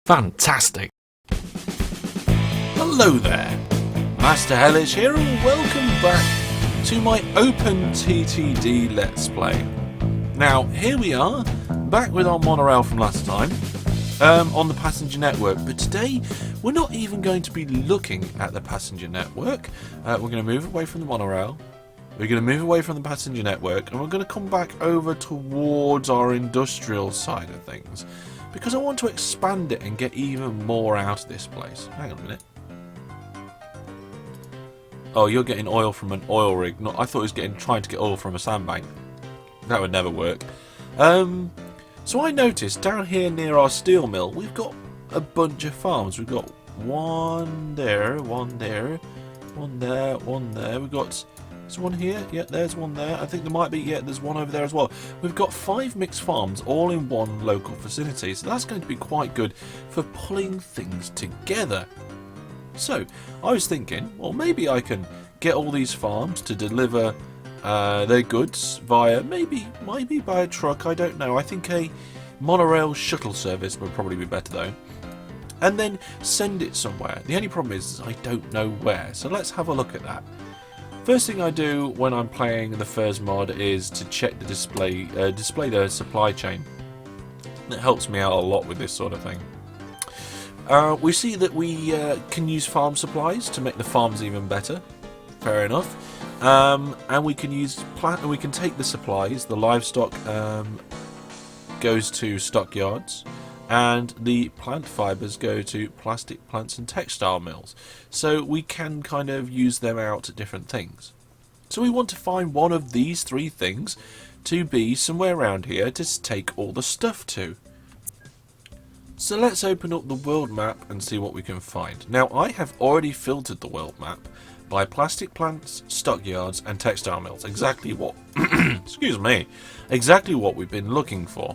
Fantastic! Hello there, Master Hellish here, and welcome back to my OpenTTD Let's Play. Now, here we are, back with our monorail from last time, on the passenger network, but today we're not even going to be looking at the passenger network. We're going to move away from the monorail, we're going to move away from the passenger network, and we're going to come back over towards our industrial side of things, because I want to expand it and get even more out of this place. Hang on a minute. Oh, you're getting oil from an oil rig. I thought he was trying to get oil from a sandbank. That would never work. So I noticed down here near our steel mill, we've got a bunch of farms. We've got one there, one there, one there, one there. We've got... Is one here? Yeah, there's one there. I think there might be, yeah, there's one over there as well. We've got 5 mixed farms all in one local facility, so that's going to be quite good for pulling things together. So, I was thinking, well, maybe I can get all these farms to deliver their goods via, maybe by a truck, I don't know. I think a monorail shuttle service would probably be better though. And then send it somewhere. The only problem is I don't know where, so let's have a look at that. First thing I do when I'm playing the FURS mod is to check the display the supply chain. That helps me out a lot with this sort of thing. We see that we can use farm supplies to make the farms even better. Fair enough. And we can use we can take the supplies. The livestock goes to stockyards, and the plant fibres go to plastic plants and textile mills. So we can kind of use them out at different things. So we want to find one of these 3 things to be somewhere around here to take all the stuff to. So let's open up the world map and see what we can find. Now, I have already filtered the world map by plastic plants, stockyards and textile mills. Exactly what excuse me, exactly what we've been looking for.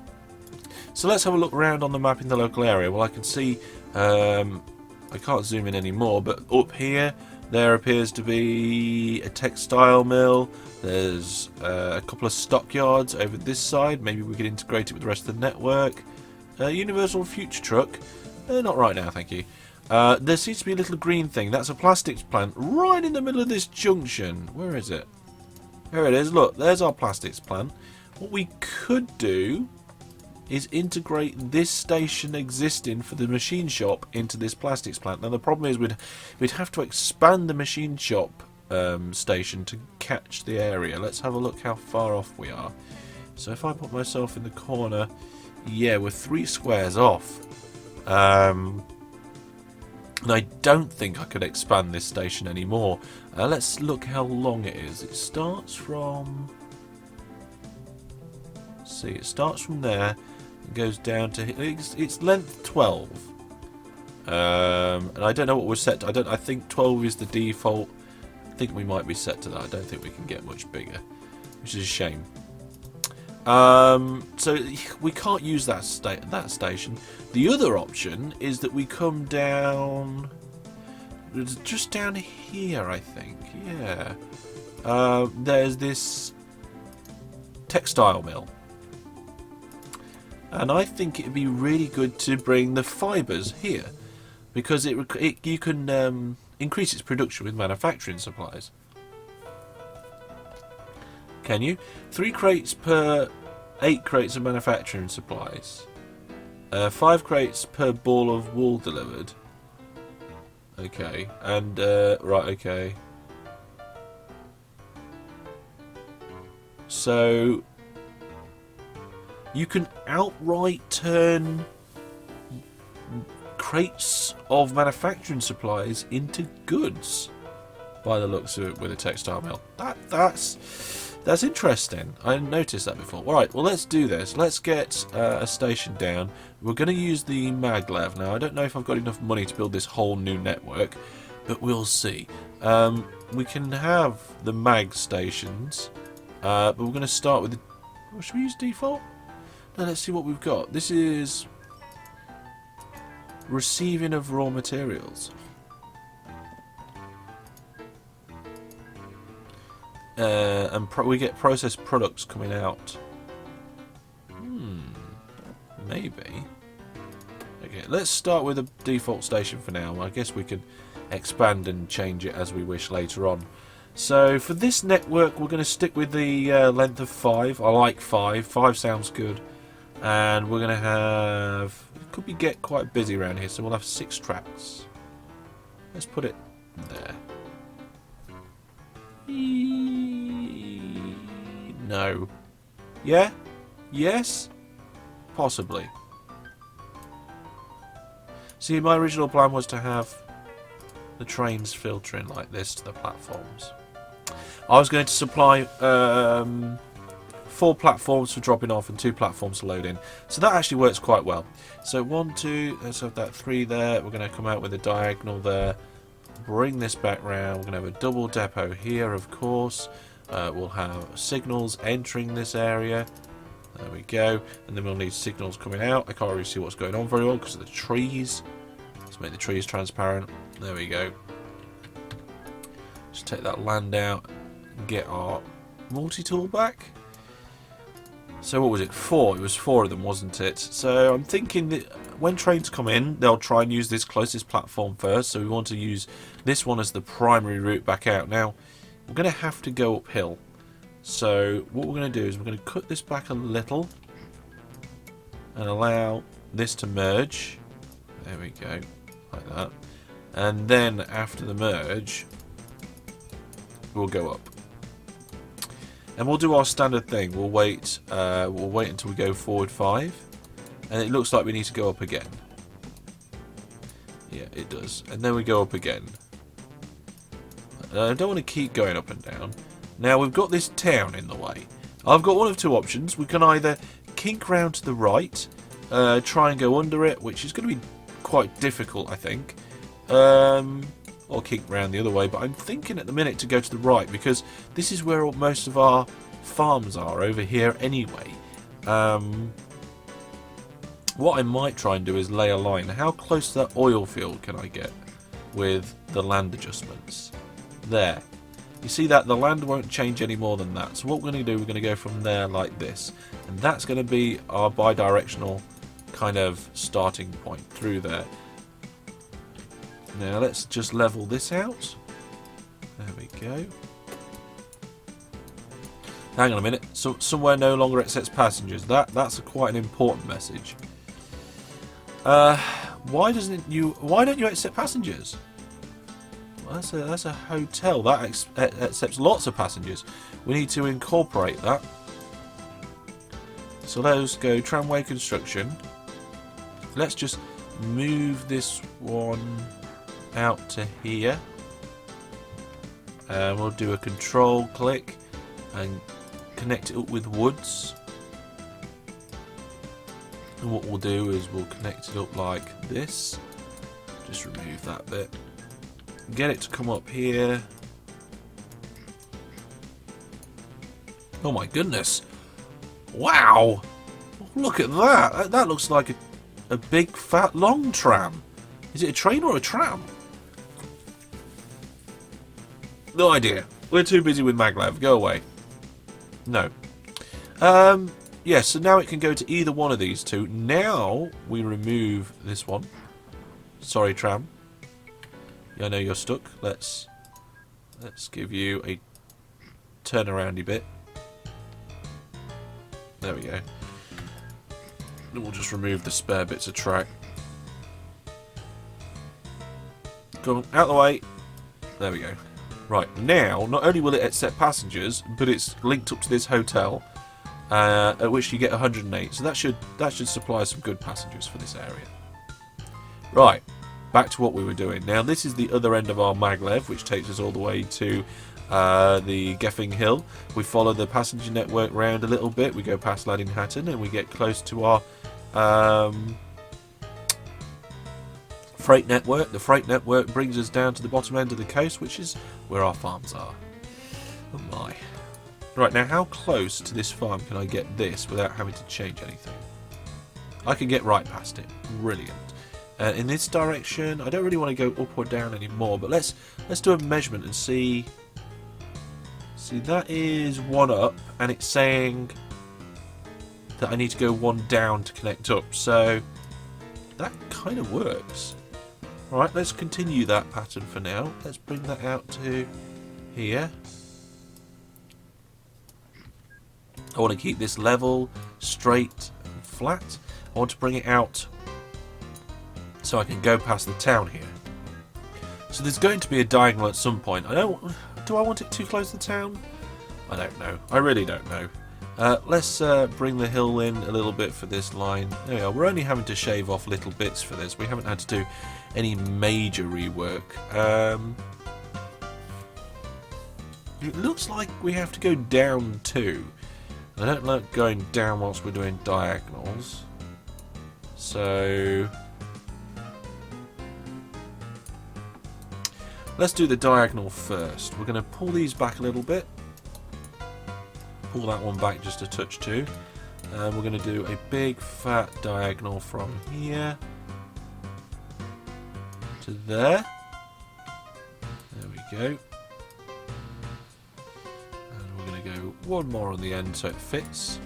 So let's have a look around on the map in the local area. Well, I can see, I can't zoom in anymore, but up here there appears to be a textile mill. There's a couple of stockyards over this side. Maybe we could integrate it with the rest of the network. Universal Future Truck. Not right now, thank you. There seems to be a little green thing. That's a plastics plant right in the middle of this junction. Where is it? There it is. Look, there's our plastics plant. What we could do is integrate this station existing for the machine shop into this plastics plant. Now the problem is we'd have to expand the machine shop station to catch the area. Let's have a look how far off we are. So if I put myself in the corner, yeah, we're 3 squares off. And I don't think I could expand this station anymore. Let's look how long it is. It starts from... see, it starts from there. It goes down to its length 12, and I don't know what we're set to. I think 12 is the default. I think we might be set to that. I don't think we can get much bigger, which is a shame. So we can't use that station. The other option is that we come down, just down here, I think. Yeah, there's this textile mill. And I think it would be really good to bring the fibres here, because you can increase its production with manufacturing supplies. Can you? 3 crates per 8 crates of manufacturing supplies. 5 crates per ball of wool delivered. Okay, and right, okay. So you can outright turn crates of manufacturing supplies into goods, by the looks of it, with a textile mill. That's interesting. I didn't notice that before. Alright, well, let's do this. Let's get a station down. We're going to use the MacLeod. Now, I don't know if I've got enough money to build this whole new network, but we'll see. We can have the mag stations, but we're going to start with the... Well, should we use default? Now let's see what we've got. This is receiving of raw materials. And we get processed products coming out. Maybe. Okay, let's start with a default station for now. I guess we can expand and change it as we wish later on. So for this network, we're going to stick with the length of 5. I like 5. 5 sounds good. And we're going to have... It could be get quite busy around here, so we'll have 6 tracks. Let's put it there. No. Yeah? Yes? Possibly. See, my original plan was to have the trains filtering like this to the platforms. I was going to supply 4 platforms for dropping off and 2 platforms to load in. So that actually works quite well. So 1, 2, let's have that 3 there. We're going to come out with a diagonal there. Bring this back round. We're going to have a double depot here, of course. We'll have signals entering this area. There we go. And then we'll need signals coming out. I can't really see what's going on very well because of the trees. Let's make the trees transparent. There we go. Just take that land out and get our multi-tool back. So what was it? 4. It was 4 of them, wasn't it? So I'm thinking that when trains come in, they'll try and use this closest platform first. So we want to use this one as the primary route back out. Now, we're going to have to go uphill. So what we're going to do is we're going to cut this back a little and allow this to merge. There we go, like that. And then after the merge, we'll go up. And we'll do our standard thing. We'll wait until we go forward 5, and it looks like we need to go up again. Yeah, it does. And then we go up again. I don't want to keep going up and down. Now we've got this town in the way. I've got one of 2 options. We can either kink round to the right, try and go under it, which is going to be quite difficult, I think. Or kink round the other way, but I'm thinking at the minute to go to the right because this is where most of our farms are over here anyway. What I might try and do is lay a line. How close to that oil field can I get with the land adjustments? There. You see that the land won't change any more than that. So what we're going to do, we're going to go from there like this. And that's going to be our bi-directional kind of starting point through there. Now let's just level this out. There we go. Hang on a minute. So somewhere no longer accepts passengers. That's quite an important message. Why don't you accept passengers? Well, that's a hotel that accepts lots of passengers. We need to incorporate that. So let's go tramway construction. Let's just move this one out to here. And we'll do a control click and connect it up with woods. And what we'll do is we'll connect it up like this. Just remove that bit. Get it to come up here. Oh my goodness. Wow. Look at that. That looks like a big fat long tram. Is it a train or a tram? No idea. We're too busy with MacLeod. Go away. No. Yeah, so now it can go to either one of these 2. Now we remove this one. Sorry, tram. Yeah, I know you're stuck. Let's give you a turnaroundy bit. There we go. Then we'll just remove the spare bits of track. Go on, out of the way. There we go. Right, now, not only will it accept passengers, but it's linked up to this hotel, at which you get 108. So that should supply some good passengers for this area. Right, back to what we were doing. Now, this is the other end of our maglev, which takes us all the way to the Geffing Hill. We follow the passenger network round a little bit. We go past Laddinghatton and we get close to our freight network. The freight network brings us down to the bottom end of the coast, which is where our farms are. Oh my. Right, now how close to this farm can I get this without having to change anything? I can get right past it. Brilliant. In this direction, I don't really want to go up or down anymore, but let's do a measurement and see. See, that is 1 up, and it's saying that I need to go 1 down to connect up. So that kind of works. Alright, let's continue that pattern for now. Let's bring that out to here. I want to keep this level, straight, and flat. I want to bring it out so I can go past the town here. So there's going to be a diagonal at some point. Do I want it too close to the town? I don't know. I really don't know. Let's bring the hill in a little bit for this line. There we are. We're only having to shave off little bits for this. We haven't had to do any major rework. It looks like we have to go down too. I don't like going down whilst we're doing diagonals. So let's do the diagonal first. We're going to pull these back a little bit. Pull that one back just a touch too. And we're going to do a big fat diagonal from here to there. There we go. And we're going to go one more on the end so it fits.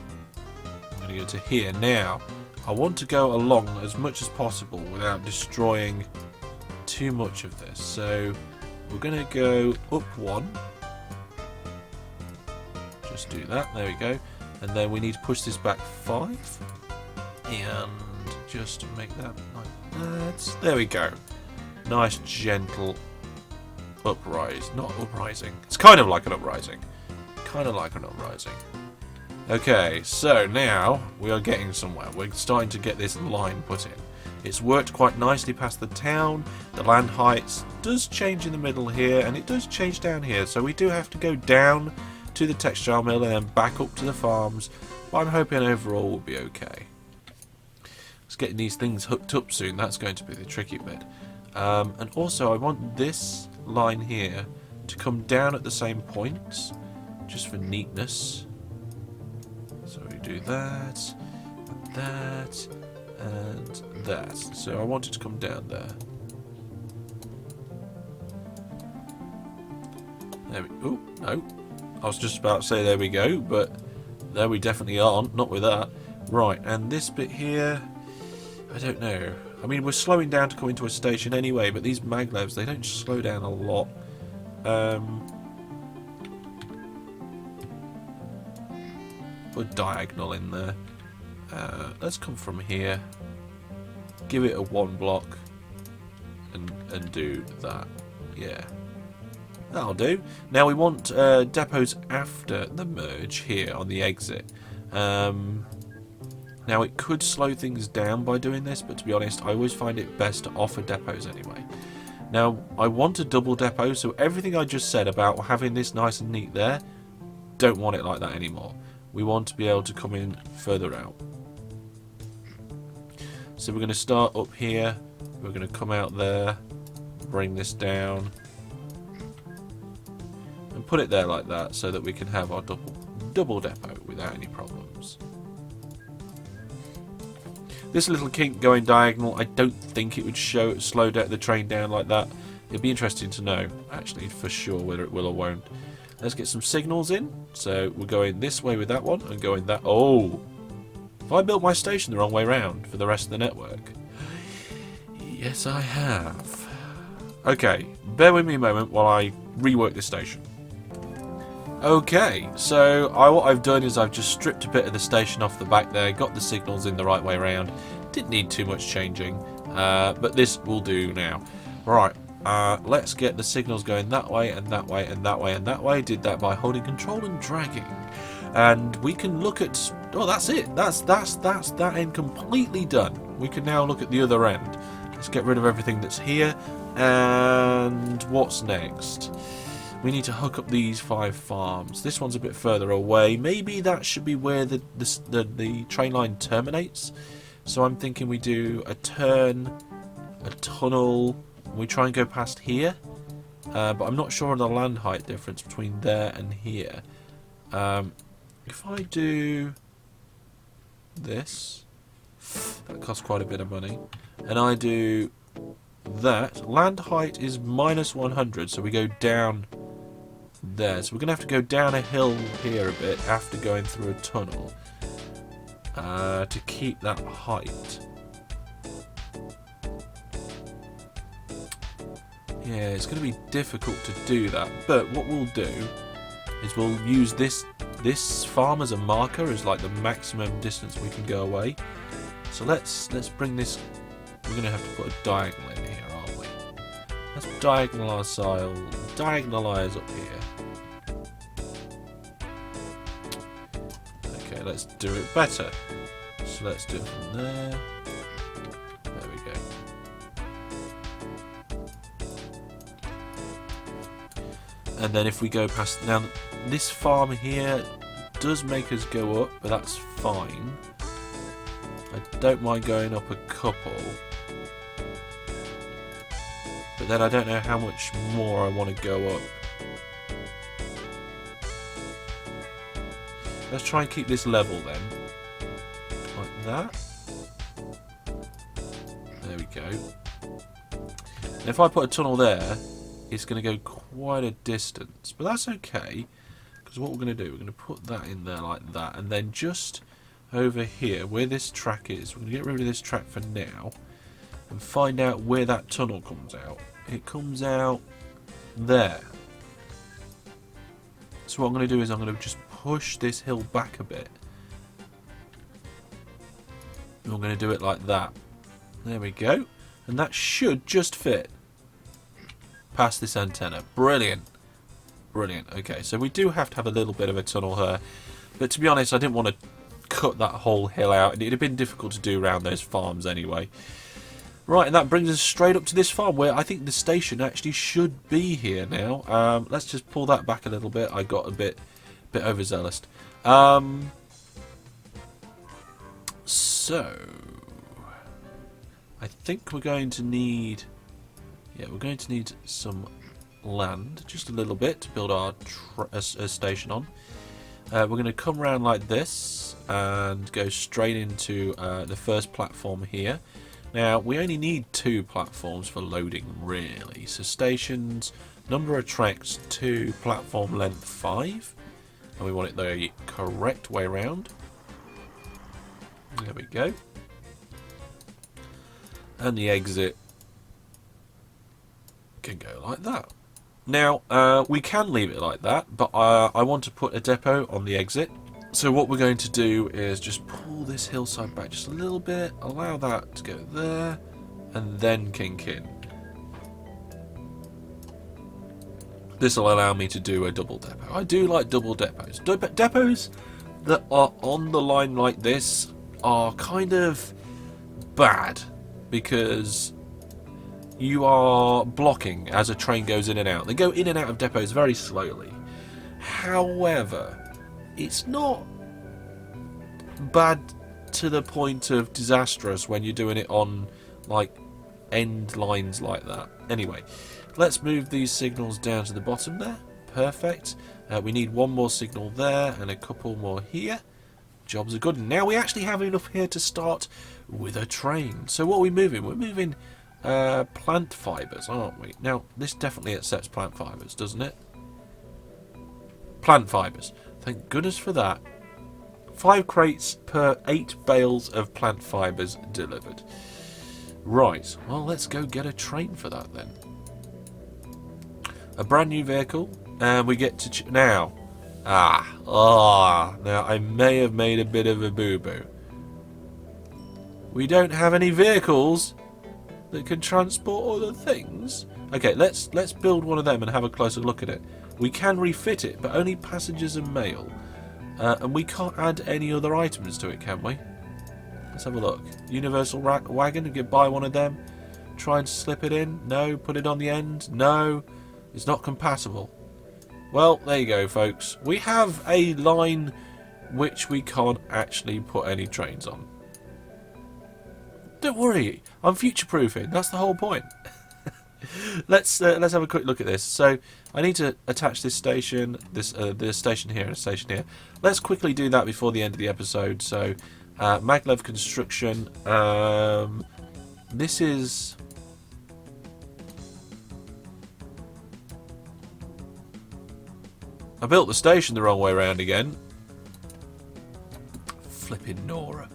I'm going to go to here. Now, I want to go along as much as possible without destroying too much of this. So we're going to go up one. Just do that. There we go. And then we need to push this back 5. And just make that like that. There we go. Nice, gentle uprise. Not uprising. It's kind of like an uprising. Kind of like an uprising. Okay, so now we are getting somewhere. We're starting to get this line put in. It's worked quite nicely past the town. The land heights does change in the middle here, and it does change down here. So we do have to go down to the textile mill and then back up to the farms. But I'm hoping overall we'll be okay. It's getting these things hooked up soon. That's going to be the tricky bit. And also I want this line here to come down at the same point, just for neatness. So we do that, and that, and that. So I want it to come down there. There we go. Oh, no. I was just about to say there we go, but there we definitely aren't. Not with that. Right, and this bit here, I don't know. I mean, we're slowing down to come into a station anyway, but these maglevs, they don't slow down a lot. Put a diagonal in there. Let's come from here. Give it a 1 block. And do that. Yeah. That'll do. Now we want depots after the merge here on the exit. Now it could slow things down by doing this, but to be honest, I always find it best to offer depots anyway. Now I want a double depot, so everything I just said about having this nice and neat there, don't want it like that anymore. We want to be able to come in further out. So we're going to start up here, we're going to come out there, bring this down, and put it there like that so that we can have our double depot without any problems. This little kink going diagonal, I don't think it would slow the train down like that. It'd be interesting to know, actually, for sure, whether it will or won't. Let's get some signals in. So we're going this way with that one and going that. Oh! Have I built my station the wrong way round for the rest of the network? Yes, I have. Okay, bear with me a moment while I rework this station. Okay, so what I've done is I've just stripped a bit of the station off the back there, got the signals in the right way around. Didn't need too much changing, but this will do now. Right, let's get the signals going that way and that way and that way and that way. Did that by holding control and dragging. And we can look at... Oh, that's it. That's that end completely done. We can now look at the other end. Let's get rid of everything that's here. And what's next? We need to hook up these 5 farms. This one's a bit further away. Maybe that should be where the train line terminates. So I'm thinking we do a turn, a tunnel. We try and go past here. But I'm not sure on the land height difference between there and here. If I do this, that costs quite a bit of money. And I do that. Land height is -100, so we go down there. So we're going to have to go down a hill here a bit after going through a tunnel to keep that height. Yeah, it's going to be difficult to do that. But what we'll do is we'll use this farm as a marker, as like the maximum distance we can go away. So let's bring this. We're going to have to put a diagonal in here, aren't we? Let's diagonalize up here. Okay, let's do it better. So let's do it from there. There we go. And then if we go past... Now, this farm here does make us go up, but that's fine. I don't mind going up a couple. But then I don't know how much more I want to go up. Let's try and keep this level then. Like that. There we go. And if I put a tunnel there, it's going to go quite a distance. But that's okay. Because what we're going to do, we're going to put that in there like that. And then just over here, where this track is, we're going to get rid of this track for now. And find out where that tunnel comes out. It comes out there. So what I'm going to do is I'm going to just push this hill back a bit. And I'm going to do it like that. There we go. And that should just fit past this antenna. Brilliant. Brilliant. Okay, so we do have to have a little bit of a tunnel here. But to be honest, I didn't want to cut that whole hill out. It'd have been difficult to do around those farms anyway. Right, and that brings us straight up to this farm, where I think the station actually should be here now. Let's just pull that back a little bit. I got a bit overzealous. So I think we're going to need... Yeah, we're going to need some land, just a little bit, to build our station on. We're going to come around like this and go straight into the first platform here. Now, we only need 2 platforms for loading, really. So stations, number of tracks 2, platform length 5. And we want it the correct way around. There we go. And the exit can go like that. Now, we can leave it like that, but I want to put a depot on the exit. So what we're going to do is just pull this hillside back just a little bit, allow that to go there, and then kink in. This will allow me to do a double depot. I do like double depots. Depots that are on the line like this are kind of bad, because you are blocking as a train goes in and out. They go in and out of depots very slowly. However, it's not bad to the point of disastrous when you're doing it on like end lines like that. Anyway, let's move these signals down to the bottom there. Perfect. We need one more signal there and a couple more here. Jobs are good. Now we actually have enough here to start with a train. So what are we moving? We're moving plant fibres, aren't we? Now, this definitely accepts plant fibres, doesn't it? Plant fibres. Thank goodness for that. 5 crates per 8 bales of plant fibres delivered. Right, well, let's go get a train for that then. A brand new vehicle, and we get to... Now, now I may have made a bit of a boo-boo. We don't have any vehicles that can transport other things. Okay, let's build one of them and have a closer look at it. We can refit it, but only passengers and mail. And we can't add any other items to it, can we? Let's have a look. Universal wagon, we could buy one of them. Try and slip it in. No. Put it on the end. No. It's not compatible. Well, there you go, folks. We have a line which we can't actually put any trains on. Don't worry, I'm future-proofing. That's the whole point. Let's have a quick look at this. So I need to attach this station, this station here and a station here. Let's quickly do that before the end of the episode. So MacLeod construction. This is... I built the station the wrong way around again. Flipping Nora.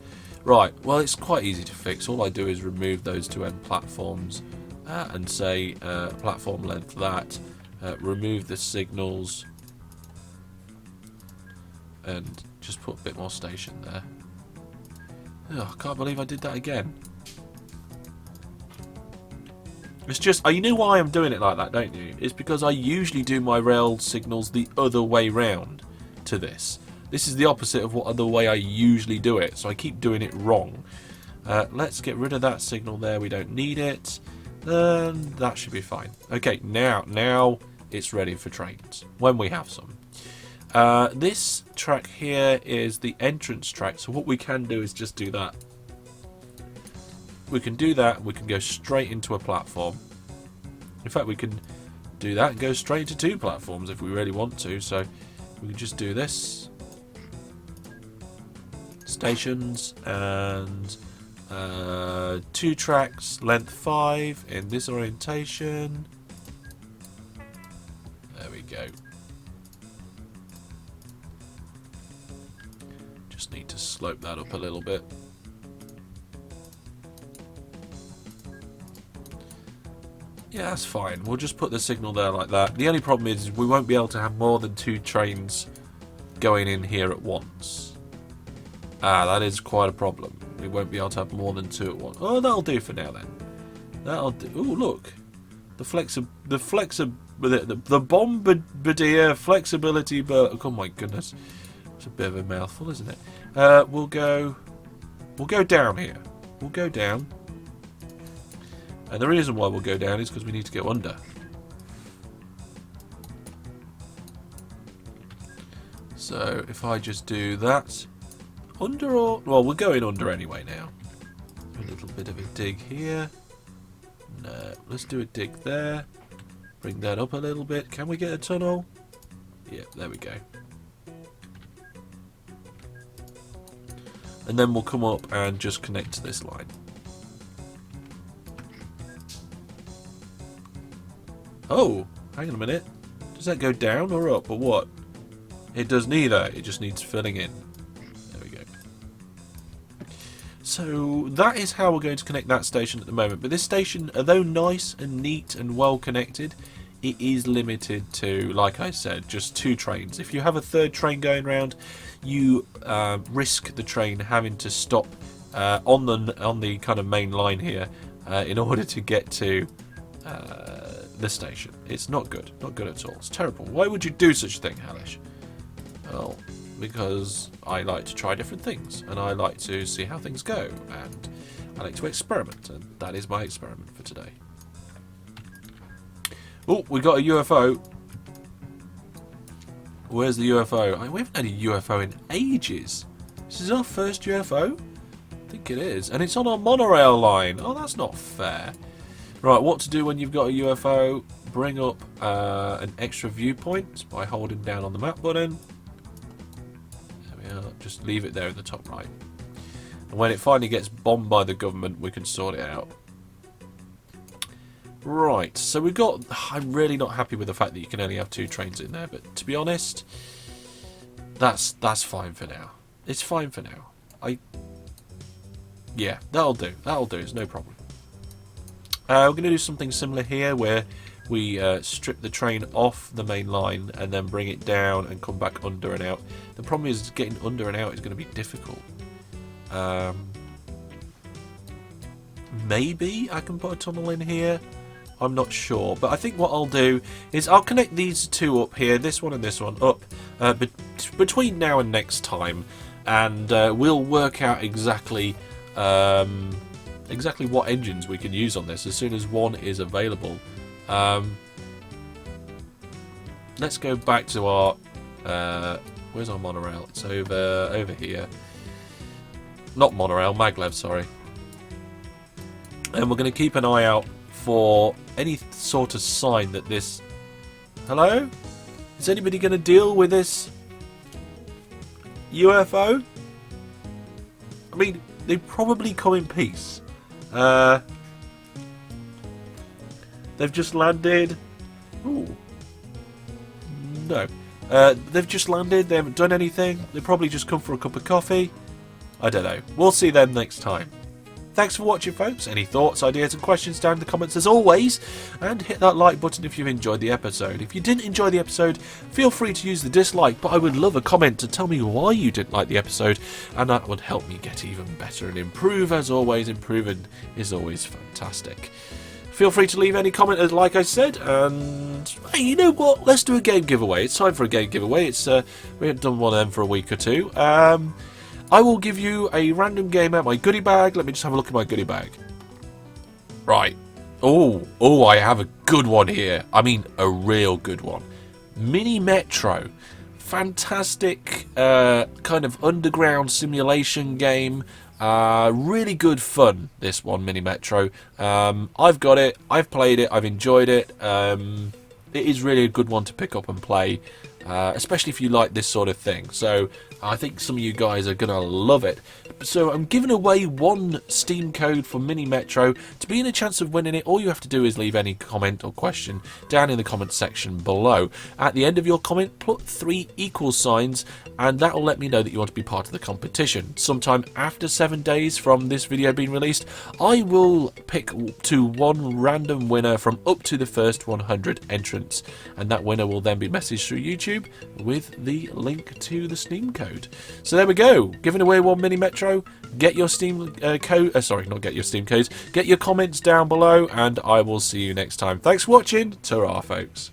Right, well, it's quite easy to fix. All I do is remove those 2 end platforms and say platform length that. Remove the signals and just put a bit more station there. Oh, I can't believe I did that again. It's just, you know why I'm doing it like that, don't you? It's because I usually do my rail signals the other way round to this. This is the opposite of what the way I usually do it, so I keep doing it wrong. Let's get rid of that signal there. We don't need it. That should be fine. Okay, now it's ready for trains when we have some. This track here is the entrance track, so what we can do is just do that. We can do that, we can go straight into a platform. In fact, we can do that and go straight to 2 platforms if we really want to, so we can just do this. Stations and 2 tracks, length 5 in this orientation. There we go. Just need to slope that up a little bit. Yeah, that's fine. We'll just put the signal there like that. The only problem is we won't be able to have more than 2 trains going in here at once. That is quite a problem. We won't be able to have more than 2 at once. Oh, that'll do for now then. That'll do. Oh, look. The Bombardier flexibility, but oh my goodness. It's a bit of a mouthful, isn't it? We'll go down here. We'll go down. And the reason why we'll go down is because we need to go under. So if I just do that, under or... Well, we're going under anyway now. A little bit of a dig here. No, let's do a dig there. Bring that up a little bit. Can we get a tunnel? Yeah, there we go. And then we'll come up and just connect to this line. Oh, hang on a minute. Does that go down or up or what? It does neither. It just needs filling in. There we go. So that is how we're going to connect that station at the moment. But this station, although nice and neat and well connected, it is limited to, like I said, just 2 trains. If you have a 3rd train going round, you risk the train having to stop on the kind of main line here in order to get to the station. It's not good. Not good at all. It's terrible. Why would you do such a thing, Hellish? Well, because I like to try different things, and I like to see how things go, and I like to experiment, and that is my experiment for today. Oh, we got a UFO. Where's the UFO? We haven't had a UFO in ages. This is our first UFO? I think it is. And it's on our monorail line. Oh, that's not fair. Right, what to do when you've got a UFO? Bring up an extra viewpoint by holding down on the map button. There we are. Just leave it there in the top right. And when it finally gets bombed by the government, we can sort it out. Right, so we've got... I'm really not happy with the fact that you can only have 2 trains in there, but to be honest, that's fine for now. It's fine for now. Yeah, that'll do. That'll do. It's no problem. We're going to do something similar here, where we strip the train off the main line and then bring it down and come back under and out. The problem is getting under and out is going to be difficult. Maybe I can put a tunnel in here. I'm not sure, but I think what I'll do is I'll connect these 2 up here, this one and this one, up between now and next time, and we'll work out exactly what engines we can use on this as soon as one is available. Let's go back to our where's our monorail? It's over here. Not monorail, MacLeod, sorry. And we're going to keep an eye out for any sort of sign that this... Hello? Is anybody going to deal with this UFO? I mean, they probably come in peace. They've just landed. Ooh. No. They've just landed. They haven't done anything. They probably just come for a cup of coffee. I don't know. We'll see them next time. Thanks for watching, folks. Any thoughts, ideas and questions down in the comments as always, and hit that like button if you've enjoyed the episode. If you didn't enjoy the episode, feel free to use the dislike, but I would love a comment to tell me why you didn't like the episode, and that would help me get even better and improve. As always, improving is always fantastic. Feel free to leave any comment, like I said, and hey, you know what? Let's do a game giveaway. It's time for a game giveaway. We haven't done one of them for a week or two. I will give you a random game out my goodie bag. Let me just have a look at my goodie bag. Right. Oh, I have a good one here. I mean, a real good one. Mini Metro. Fantastic kind of underground simulation game. Really good fun, this one, Mini Metro. I've got it, I've played it, I've enjoyed it. It is really a good one to pick up and play, especially if you like this sort of thing. So I think some of you guys are going to love it. So I'm giving away one Steam code for Mini Metro. To be in a chance of winning it, all you have to do is leave any comment or question down in the comment section below. At the end of your comment, put 3 equal signs, and that will let me know that you want to be part of the competition. Sometime after 7 days from this video being released, I will pick to one random winner from up to the first 100 entrants, and that winner will then be messaged through YouTube with the link to the Steam code. So there we go, giving away one Mini Metro. Get your Steam code, sorry, not get your Steam codes, get your comments down below, and I will see you next time. Thanks for watching. Ta-ra, folks.